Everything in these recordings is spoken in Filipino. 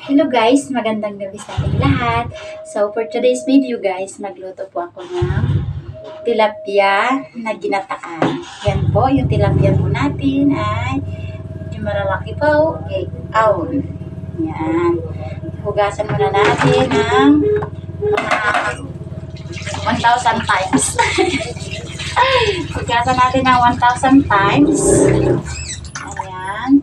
Hello guys, magandang gabi sa ating lahat. So for today's video guys, magluto po ako ng tilapia na ginataan. Yan po, yung tilapia po natin ay yung malalaki po, 8 ounce. Yan. Hugasan muna natin ng mga 1,000 times. Hugasan natin ng 1,000 times. Ayan.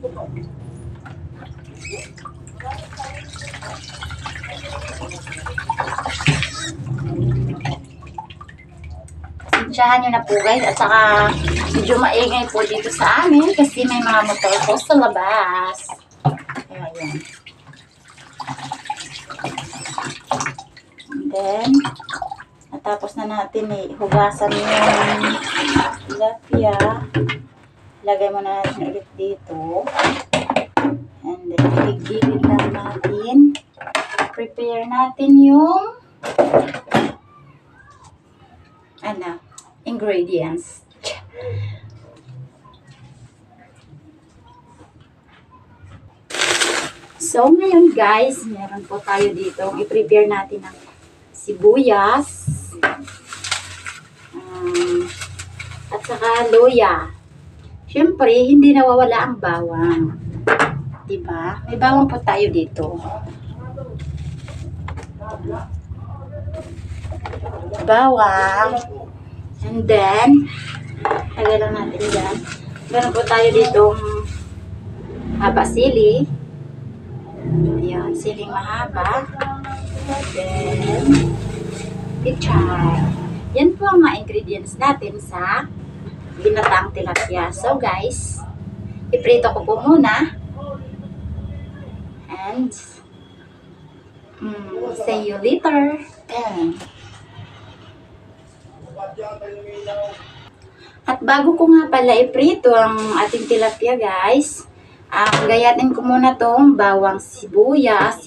Pasensyahan nyo na po guys, at saka medyo maingay po dito sa amin kasi may mga motor po sa labas. Ayan. And then, natapos na natin hugasan yung tilapia. Lagay mo na natin ulit dito. And then, igilid lang natin. Prepare natin yung ingredients. So, ngayon guys, meron po tayo dito. I-prepare natin ng sibuyas. At saka luya. Siyempre, hindi nawawala ang bawang. Diba? May bawang po tayo dito. Bawang. And then, lagay lang natin dyan. Meron po tayo ditong sili. Ayan, siling mahaba. And then, pichay. Yan po ang mga ingredients natin sa ginataang tilapia. So guys, iprito ko po muna. And, see you later. At bago ko nga pala iprito ang ating tilapia guys, gayatin ko muna tong bawang sibuyas,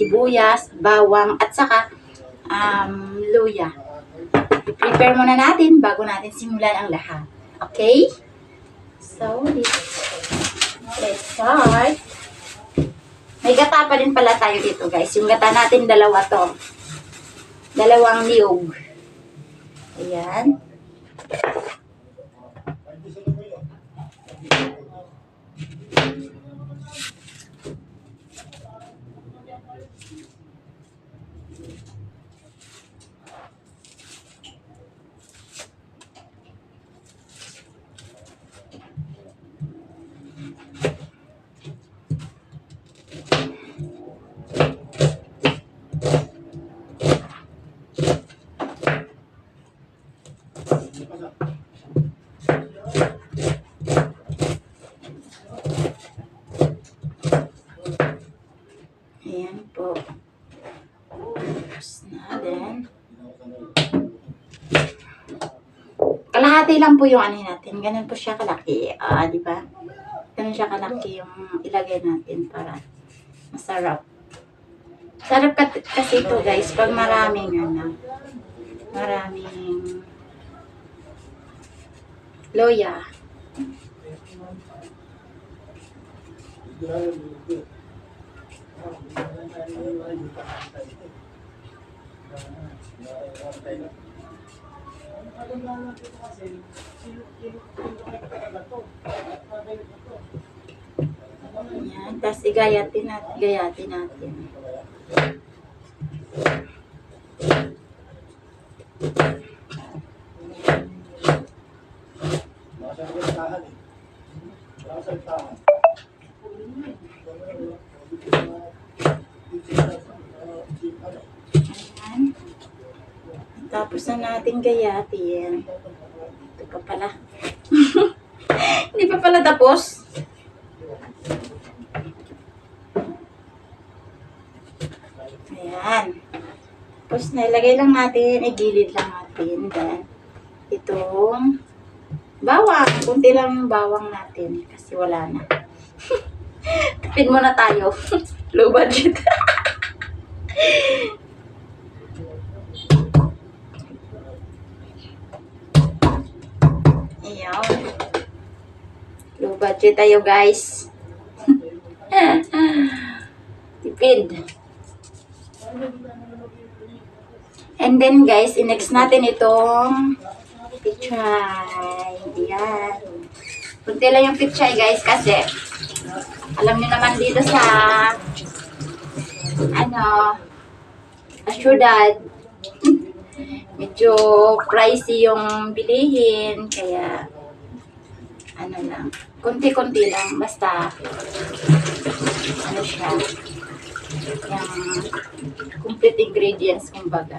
bawang at saka luya. I-prepare muna natin bago natin simulan ang lahat. Okay? So, let's start. May gata pa din pala tayo dito guys. Yung gata natin dalawa to. Dalawang niyog. Ayan. Ayan po. Tapos na din. Kalahati lang po yung ano natin. Ganun po siya kalaki. Di ba? Ganun siya kalaki yung ilagay natin para masarap. Sarap kasi ito guys pag maraming loya. Ayan, tapos gayatin natin. Ayan. Tapos na natin gayatin. Ito pa pala. Hindi pa pala tapos. Ayan. Tapos nailagay lang natin, igilid lang natin. Then, itong bawang. Kunti lang yung bawang natin kasi wala na. Tipid muna tayo. Low budget. Ayan. Low budget tayo guys. Tipid. And then guys, i-next natin itong pichay. Yan. Kunti lang yung pichay guys kasi alam niyo naman dito sa sa syudad medyo pricey yung bilihin kaya lang, kunti-kunti lang basta siya yung complete ingredients kumbaga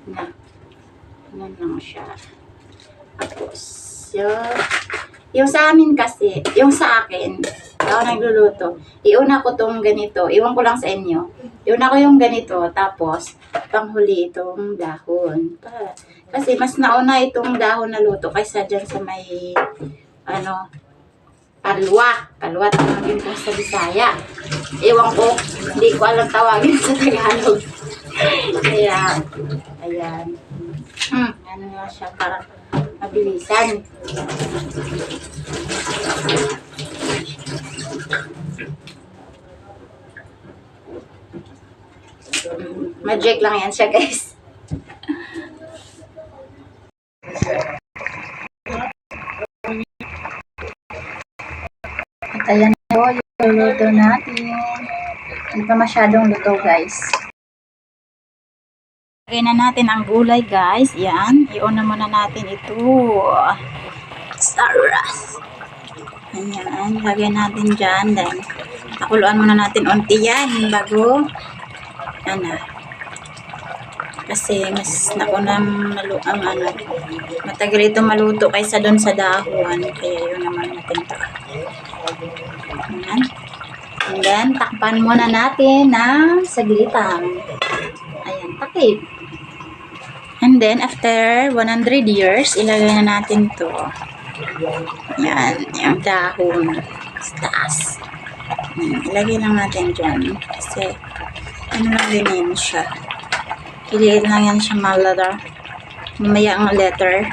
na yan lang siya. Tapos yung sa amin kasi, yung sa akin, ako nagluluto, iuna ko tong ganito, iwan ko lang sa inyo, iuna ko yung ganito, tapos panghuli itong dahon. Kasi mas nauna itong dahon na luto kaysa dyan sa may, kalwa tawagin ko sa Bisaya. Ewan ko, hindi ko alam tawagin sa Tagalog. Kaya, ayan. Ano nga siya, parang mabilisan. Magic lang yan siya, guys. At ayan po, yung luto natin. Hindi pa masyadong luto, guys. Lagay na natin ang gulay, guys. Yan. Iuna muna natin ito. Saras. Ayan. Lagay natin dyan. Then, pakuluan muna natin unti yan bago kasi mas naunang matagal ito maluto kaysa doon sa dahon. Kaya yun naman natin ito. Ayan. And then, takpan muna natin ng saglitan. Ayan, takip. And then, after 100 years, ilagay na natin to. Yan, yung dahon. Taas. Ilagay lang natin dyan. Kasi, lang din yan siya. Iliit lang yan siya malada. Mamaya ang letter.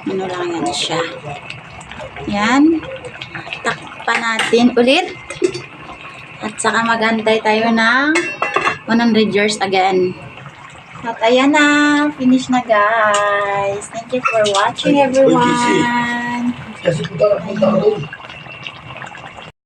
Lang yan siya. Yan. Takpan natin ulit. At saka magantay tayo ng 100 years again. At ayan na, finish na guys. Thank you for watching everyone. Ayan.